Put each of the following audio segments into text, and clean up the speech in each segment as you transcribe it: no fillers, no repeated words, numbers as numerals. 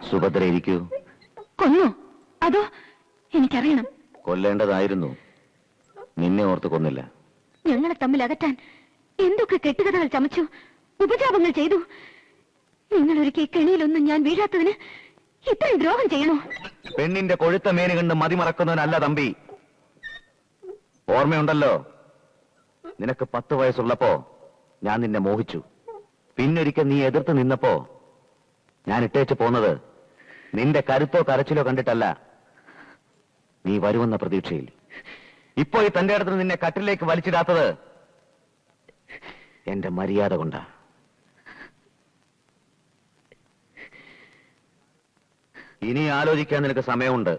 സുഭദ്ര ഇരിക്കൂ. കൊന്നോ? അതോ? എനിക്കറിയണം. കൊല്ലേണ്ടതായിരുന്നു. നിന്നെ ഓർത്ത് കൊന്നില്ല. ഞങ്ങളെ തമ്മിൽ അകറ്റാൻ എന്തൊക്കെ കെട്ടുകഥകൾ ചമച്ചു, ഉപജാപങ്ങൾ ചെയ്തു. നിങ്ങളൊരുക്കിയ കെണിയിലൊന്നും ഞാൻ വീഴാത്തതിന് ഇത്രയും ദ്രോഹം ചെയ്യണോ? പെണ്ണിന്റെ കൊഴുത്ത മേന് കണ്ട് മതിമറക്കുന്നവനല്ല തമ്പി. ഓർമ്മയുണ്ടല്ലോ, നിനക്ക് 10 വയസ്സുള്ളപ്പോ ഞാൻ നിന്നെ മോഹിച്ചു. പിന്നൊരിക്കൽ നീ എതിർത്ത് നിന്നപ്പോ ഞാൻ ഇട്ടേച്ച് പോന്നത് നിന്റെ കരുത്തോ കരച്ചിലോ കണ്ടിട്ടല്ല, നീ വരുമെന്ന പ്രതീക്ഷയിൽ. ഇപ്പോ ഈ തന്റെ അടുത്ത് നിന്നെ കട്ടിലേക്ക് വലിച്ചിടാത്തത് എന്റെ മര്യാദ കൊണ്ടാ. ഇനി ആലോചിക്കാൻ നിനക്ക് സമയമുണ്ട്.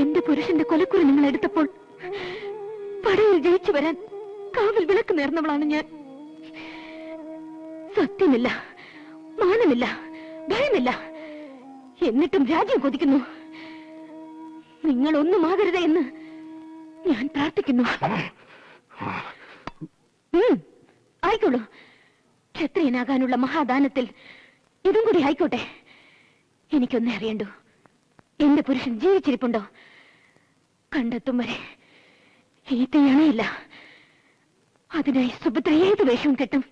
എന്റെ പുരുഷന്റെ കൊലക്കുറി നിങ്ങൾ എടുത്തപ്പോൾ പടയിൽ ജയിച്ചു വരാൻ കാവൽ വിളക്ക് നേർന്നവളാണ് ഞാൻ. സത്യമില്ല, മാനമില്ല, ഭയമില്ല, എന്നിട്ടും രാജ്യം കൊതിക്കുന്നു. നിങ്ങൾ ഒന്നുമാകരുതേ എന്ന് ഞാൻ പ്രാർത്ഥിക്കുന്നു. ആയിക്കോളൂ, ക്ഷത്രിയനാകാനുള്ള മഹാദാനത്തിൽ ഇതും കൂടി ആയിക്കോട്ടെ. എനിക്കൊന്നേ അറിയണ്ടു, എന്റെ പുരുഷൻ ജീവിച്ചിരിപ്പുണ്ടോ? കണ്ടെത്തും വരെ ഈ തീയണയില്ല. അതിനായി സുഭദ്ര ഏത് വേഷവും കെട്ടും.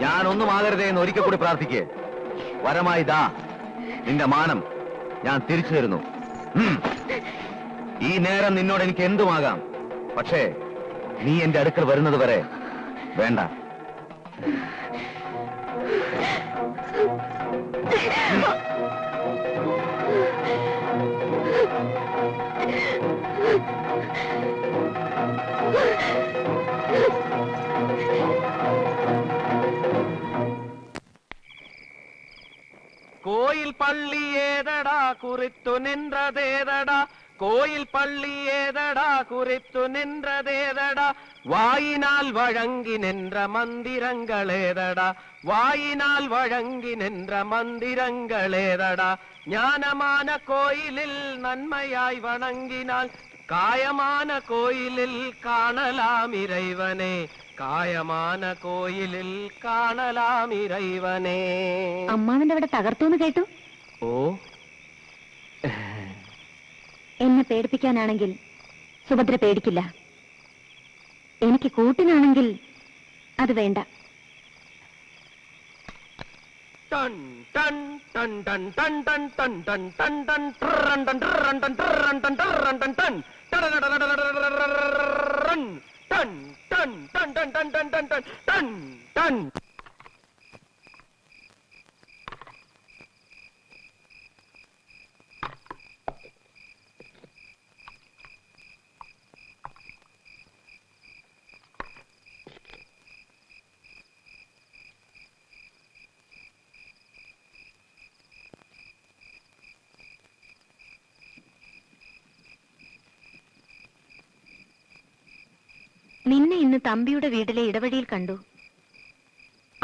ഞാനൊന്നും ആകരുതേ എന്ന് ഒരിക്കൽ കൂടി പ്രാർത്ഥിക്കേ. വരമായി ദാ നിന്റെ മാനം ഞാൻ തിരിച്ചു തരുന്നു. ഈ നേരം നിന്നോട് എനിക്ക് എന്തുമാകാം. പക്ഷേ നീ എന്റെ അടുക്കൽ വരുന്നത് വരെ വേണ്ട. கோயில் பள்ளி ஏதடா குறித்து நின்றதேதடா, கோயில் பள்ளி ஏதடா குறித்து நின்றதேதடா, வாயினால் வழங்கி நின்ற மந்திரங்களேதடா, வாயினால் வழங்கி நின்ற மந்திரங்களேதடா, ஞானமான கோயிலில் நன்மையாய் வணங்கினால் காயமான கோயிலில் காணலாம் இறைவனே, കായമാന കോയിലിൽ കാണലാം ഇറൈവനേ. അമ്മാവന്റെ അവിടെ തകർത്തു കേട്ടു. ഓ, എന്നെ പേടിപ്പിക്കാനാണെങ്കിൽ സുഭദ്ര പേടിക്കില്ല. എനിക്ക് കൂട്ടിനാണെങ്കിൽ അത് വേണ്ട. ടൺ ടൺ ടൺ ടൺ ടൺ ടൺ ടൺ ടൺ ടൺ ടൺ ട്രൻ ടൺ ട്രൻ ടൺ ട്രൻ ടൺ ട്രൻ ടൺ ടൺ ടൺ ടൺ ടൺ ടൺ ടൺ ടൺ ടൺ ടൺ ടൺ ടൺ. നിന്നെ ഇന്ന് തമ്പിയുടെ വീട്ടിലെ ഇടവഴിയിൽ കണ്ടു.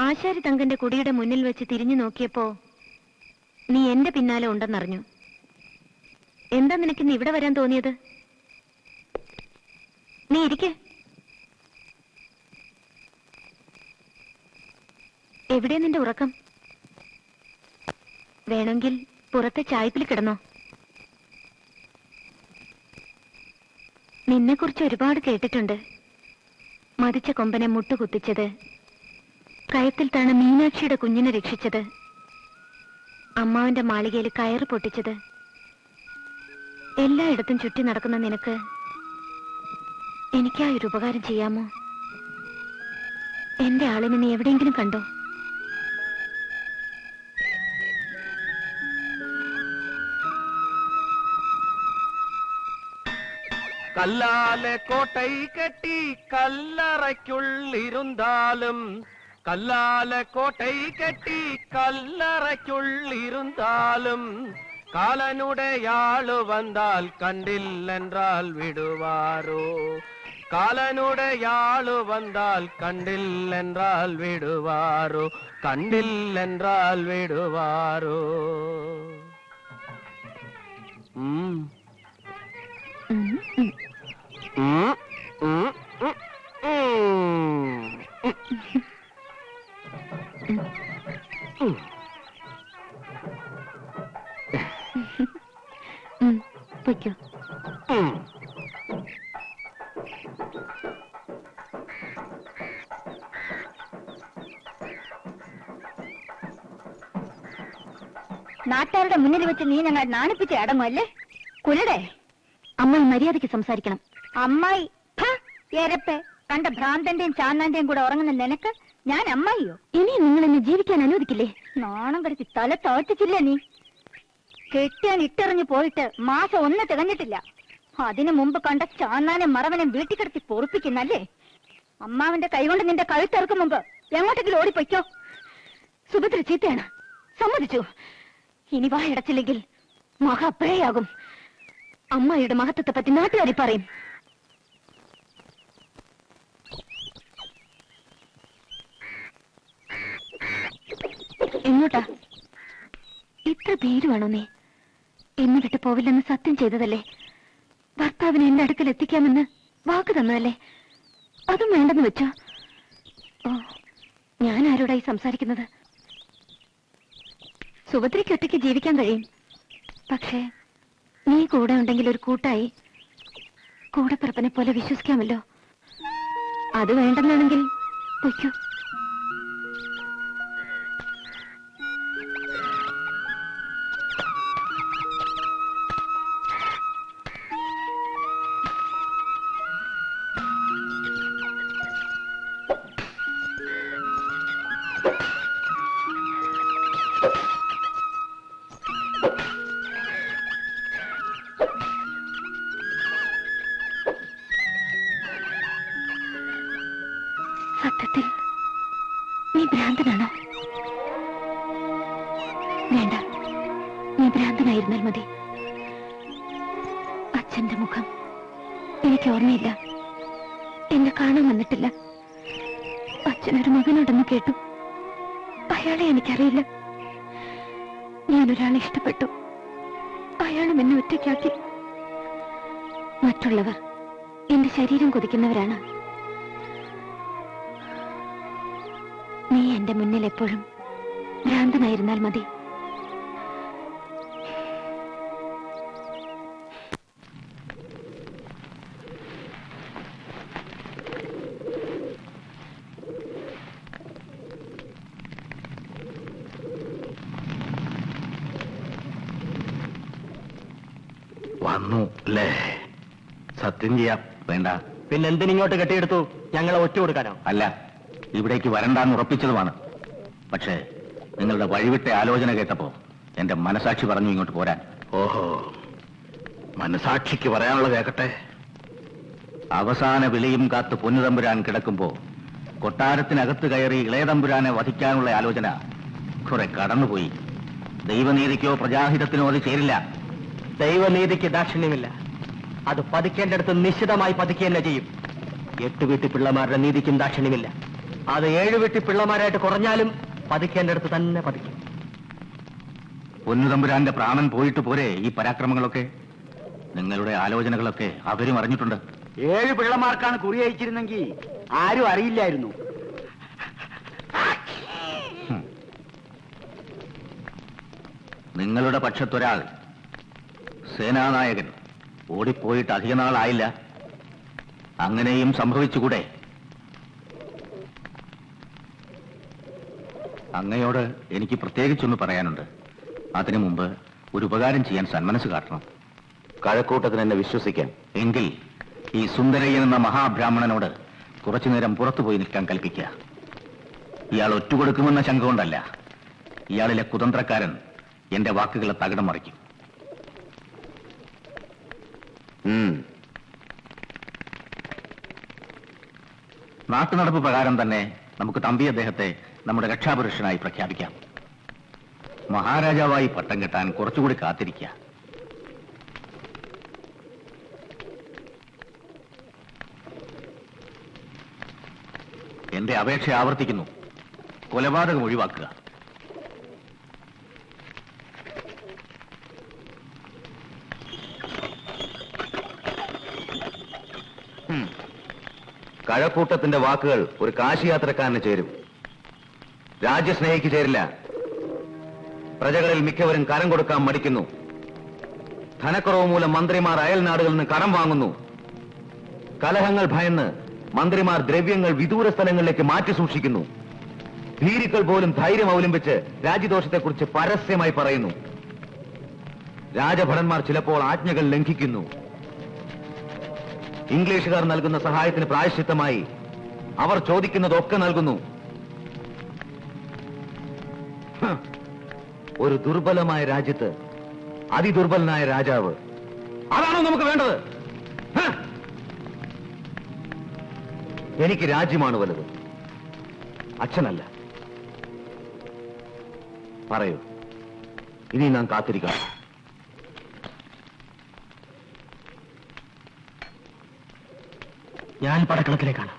ആശാരി തങ്കന്റെ കുടിയുടെ മുന്നിൽ വെച്ച് തിരിഞ്ഞു നോക്കിയപ്പോ നീ എന്റെ പിന്നാലെ ഉണ്ടെന്നറിഞ്ഞു. എന്താ നിനക്കിന്ന് ഇവിടെ വരാൻ തോന്നിയത്? നീ ഇരിക്കെ. എവിടെ നിന്റെ ഉറക്കം? വേണമെങ്കിൽ പുറത്തെ ചായ്പിൽ കിടന്നോ. നിന്നെക്കുറിച്ച് ഒരുപാട് കേട്ടിട്ടുണ്ട്. മതിച്ച കൊമ്പനെ മുട്ടുകുത്തിച്ചത്, കയത്തിൽ താണ് മീനാക്ഷിയുടെ കുഞ്ഞിനെ രക്ഷിച്ചത്, അമ്മാവന്റെ മാളികയിൽ കയറ് പൊട്ടിച്ചത്, എല്ലായിടത്തും ചുറ്റി നടക്കുന്ന നിനക്ക് എനിക്കായൊരു ഉപകാരം ചെയ്യാമോ? എന്റെ ആളിനെ നീ എവിടെയെങ്കിലും കണ്ടോ? കല്ലാലെ കോട്ടൈ കെട്ടി കല്ലറയ്ക്കുള്ളിരുന്നാലും, കല്ലാലെ കോട്ടൈ കെട്ടി കല്ലറയ്ക്കുള്ളിരുന്നാലും, കാലനുടയാളു വന്നാൽ കണ്ടില്ലെന്നാൽ വിടുവാരോ, കാലനുടയാളു വന്നാൽ കണ്ടില്ലെന്നാൽ വിടുവാരോ, കണ്ടില്ലെന്നാൽ വിടുവാരോ. പൊയ്ക്കോ. നാട്ടുകാരുടെ മുന്നിൽ വെച്ച് നീ ഞങ്ങൾ നാണിപ്പിച്ച് അടങ്ങുമല്ലേ? കുലടേ, അമ്മായി മര്യാദയ്ക്ക് സംസാരിക്കണം. അമ്മായി ഏരപ്പേ, കണ്ട ഭ്രാന്തന്റെയും ചാന്നാന്റെയും കൂടെ ഉറങ്ങുന്ന നിനക്ക് ഞാൻ അമ്മായിയോ? ഇനിയും നിങ്ങൾ എന്നെ ജീവിക്കാൻ അനുവദിക്കില്ലേ? നാണം കടത്തി തല താഴ്ത്തിച്ചില്ലേ നീ? കെട്ടിയാൻ ഇട്ടെറിഞ്ഞു പോയിട്ട് മാസം 1 തികഞ്ഞിട്ടില്ല. അതിനു മുമ്പ് കണ്ട ചാന്നാനെ മറവനെ വീട്ടിൽ കിടത്തി പൊറുപ്പിക്കുന്നല്ലേ? അമ്മാവന്റെ കൈകൊണ്ട് നിന്റെ കഴുത്തിറക്കും മുമ്പ് എങ്ങോട്ടെങ്കിലും ഓടിപ്പൊയ്ക്കോ. സുഭദ്ര ചീത്തയാണ്, സമ്മതിച്ചു. ഇനി വായടച്ചില്ലെങ്കിൽ മഹാപ്രയാകും. അമ്മായിയുടെ മഹത്വത്തെ പറ്റി നാട്ടുകാരി പറയും. എങ്ങോട്ടാ? ഇത്ര പേരുവാണോ നീ? എന്നെ വിട്ട് പോവില്ലെന്ന് സത്യം ചെയ്തതല്ലേ? ഭർത്താവിനെ എന്റെ അടുക്കൽ എത്തിക്കാമെന്ന് വാക്ക് തന്നതല്ലേ? അതും വേണ്ടെന്ന് വെച്ചോ? ഓ, ഞാൻ ആരോടായി സംസാരിക്കുന്നത്? സുഭദ്രയ്ക്ക് ഒറ്റയ്ക്ക് ജീവിക്കാൻ കഴിയും. പക്ഷേ നീ കൂടെ ഉണ്ടെങ്കിൽ ഒരു കൂട്ടായി കൂടെപ്പിറപ്പിനെ പോലെ വിശ്വസിക്കാമല്ലോ. അത് വേണ്ടെന്നാണെങ്കിൽ പൊയ്ക്കോ. സത്യത്തിൽ നീ ഭ്രാന്തനാണോ? വേണ്ട, നീ ഭ്രാന്തനായിരുന്നാൽ മതി. അച്ഛന്റെ മുഖം എനിക്ക് ഓർമ്മയില്ല, എന്നെ കാണാൻ വന്നിട്ടില്ല. അച്ഛനൊരു മകനുണ്ടെന്ന് കേട്ടു, അയാളെ എനിക്കറിയില്ല. ഞാനൊരാളെ ഇഷ്ടപ്പെട്ടു, അയാളും എന്നെ ഒറ്റയ്ക്കാക്കി. മറ്റുള്ളവർ എന്റെ ശരീരം കൊതിക്കുന്നവരാണ്. നീ എന്റെ മുന്നിൽ എപ്പോഴും ഭ്രാന്തനായിരുന്നാൽ മതി. വന്നു അല്ലേ? സത്യം ചെയ്യാം. വേണ്ട. പിന്നെന്തിനിങ്ങോട്ട് കെട്ടിയെടുത്തു? ഞങ്ങളെ ഒറ്റ കൊടുക്കാനോ? അല്ല, ഇവിടേക്ക് വരണ്ടാന്ന് ഉറപ്പിച്ചതുമാണ്. പക്ഷേ നിങ്ങളുടെ വഴിവിട്ട ആലോചന കേട്ടപ്പോ എന്റെ മനസാക്ഷി പറഞ്ഞു ഇങ്ങോട്ട് പോരാൻ. ഓഹോ, മനസാക്ഷിക്ക് പറയാനുള്ള കേൾക്കട്ടെ. അവസാന വിളിയും കാത്ത് പൊന്നുതമ്പുരാൻ കിടക്കുമ്പോ കൊട്ടാരത്തിനകത്ത് കയറി ഇളയതമ്പുരാനെ വധിക്കാനുള്ള ആലോചന കുറെ കടന്നുപോയി. ദൈവനീതിക്കോ പ്രജാഹിതത്തിനോ അത് ചേരില്ല. ദൈവനീതിക്ക് ദാക്ഷിണ്യമില്ല. അത് പതിക്കേണ്ടടുത്ത് നിശ്ചിതമായി പതിക്കുക തന്നെ ചെയ്യും. 8 വീട്ടി പിള്ളമാരുടെ നീതിക്കും ദാക്ഷിണ്യമില്ല. അത് 7 വീട്ടി പിള്ളമാരായിട്ട് കുറഞ്ഞാലും പതിക്കേണ്ടടുത്ത് തന്നെ പതിക്കും. പൊന്നുതമ്പുരാന്റെ പ്രാണൻ പോയിട്ട് പോരെ ഈ പരാക്രമങ്ങളൊക്കെ? നിങ്ങളുടെ ആലോചനകളൊക്കെ അവരും അറിഞ്ഞിട്ടുണ്ട്. 7 പിള്ളമാർക്കാണ് കുറി അയച്ചിരുന്നെങ്കിൽ ആരും അറിയില്ലായിരുന്നു. നിങ്ങളുടെ പക്ഷത്തൊരാൾ, സേനാനായകൻ, ഓടിപ്പോയിട്ട് അധികനാളായില്ല. അങ്ങനെയും സംഭവിച്ചുകൂടെ? അങ്ങയോട് എനിക്ക് പ്രത്യേകിച്ചൊന്ന് പറയാനുണ്ട്. അതിനു മുമ്പ് ഒരു ഉപകാരം ചെയ്യാൻ സന്മനസ് കാട്ടണം. കഴക്കൂട്ടത്തിന് എന്നെ വിശ്വസിക്കാം. എങ്കിൽ ഈ സുന്ദരയ്യൻ എന്ന മഹാബ്രാഹ്മണനോട് കുറച്ചുനേരം പുറത്തുപോയി നിൽക്കാൻ കൽപ്പിക്കുക. ഇയാൾ ഒറ്റുകൊടുക്കുമെന്ന ശങ്ക കൊണ്ടല്ല. ഇയാളിലെ കുതന്ത്രക്കാരൻ എന്റെ വാക്കുകളെ തകിടം മറിക്കും. നാട്ടുനടപ്പ് പ്രകാരം തന്നെ നമുക്ക് തമ്പി അദ്ദേഹത്തെ നമ്മുടെ രക്ഷാപുരുഷനായി പ്രഖ്യാപിക്കാം. മഹാരാജാവായി പട്ടം കെട്ടാൻ കുറച്ചുകൂടി കാത്തിരിക്കുക. എന്റെ അപേക്ഷ ആവർത്തിക്കുന്നു. കൊലപാതകം ഒഴിവാക്കുക. കഴക്കൂട്ടത്തിന്റെ വാക്കുകൾ ഒരു കാശിയാത്രക്കാരന് ചേരും. രാജ്യസ്നേഹിക്ക് ചേരില്ല. പ്രജകളിൽ മിക്കവരും കരം കൊടുക്കാൻ മടിക്കുന്നു. ധനക്കുറവ് മൂലം മന്ത്രിമാർ അയൽ നാടുകളിൽ നിന്ന് കടം വാങ്ങുന്നു. കലഹങ്ങൾ ഭയന്ന് മന്ത്രിമാർ ദ്രവ്യങ്ങൾ വിദൂര സ്ഥലങ്ങളിലേക്ക് മാറ്റി സൂക്ഷിക്കുന്നു. ഭീരുക്കൾ പോലും ധൈര്യം അവലംബിച്ച് രാജ്യദോഷത്തെക്കുറിച്ച് പരസ്യമായി പറയുന്നു. രാജഭടന്മാർ ചിലപ്പോൾ ആജ്ഞകൾ ലംഘിക്കുന്നു. ഇംഗ്ലീഷുകാർ നൽകുന്ന സഹായത്തിന് പ്രായശ്ചിത്തമായി അവർ ചോദിക്കുന്നതൊക്കെ നൽകുന്നു. ഒരു ദുർബലമായ രാജ്യത്ത് അതിദുർബലനായ രാജാവ്, അതാണോ നമുക്ക് വേണ്ടത്? എനിക്ക് രാജ്യമാണ് വലുത്, അച്ഛനല്ല. പറയൂ, ഇനി നാം കാത്തിരിക്കണം. ഞാൻ പടക്കളത്തിലേക്കാണ്.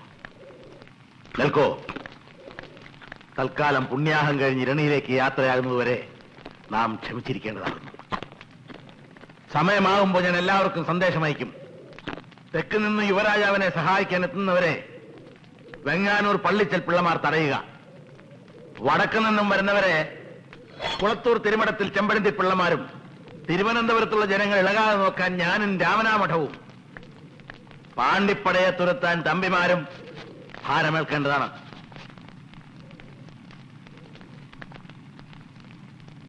നിൽക്കോ. തൽക്കാലം പുണ്യാഹം കഴിഞ്ഞ് ഇരണിയിലേക്ക് യാത്രയാകുന്നതുവരെ നാം ക്ഷമിച്ചിരിക്കേണ്ടതാണ്. സമയമാകുമ്പോൾ ഞാൻ എല്ലാവർക്കും സന്ദേശം അയക്കും. തെക്ക് നിന്ന് യുവരാജാവിനെ സഹായിക്കാൻ എത്തുന്നവരെ വെങ്ങാനൂർ പള്ളിച്ചൽ പിള്ളമാർ തടയുക. വടക്ക് നിന്നും വരുന്നവരെ കുളത്തൂർ തിരുമടത്തിൽ ചെമ്പഴന്തി പിള്ളമാരും, തിരുവനന്തപുരത്തുള്ള ജനങ്ങൾ ഇളകാതെ നോക്കാൻ ഞാനും രാമനാമഠവും, പാണ്ടിപ്പടയെ തുരത്താൻ തമ്പിമാരും ഭാരമേൽക്കേണ്ടതാണ്.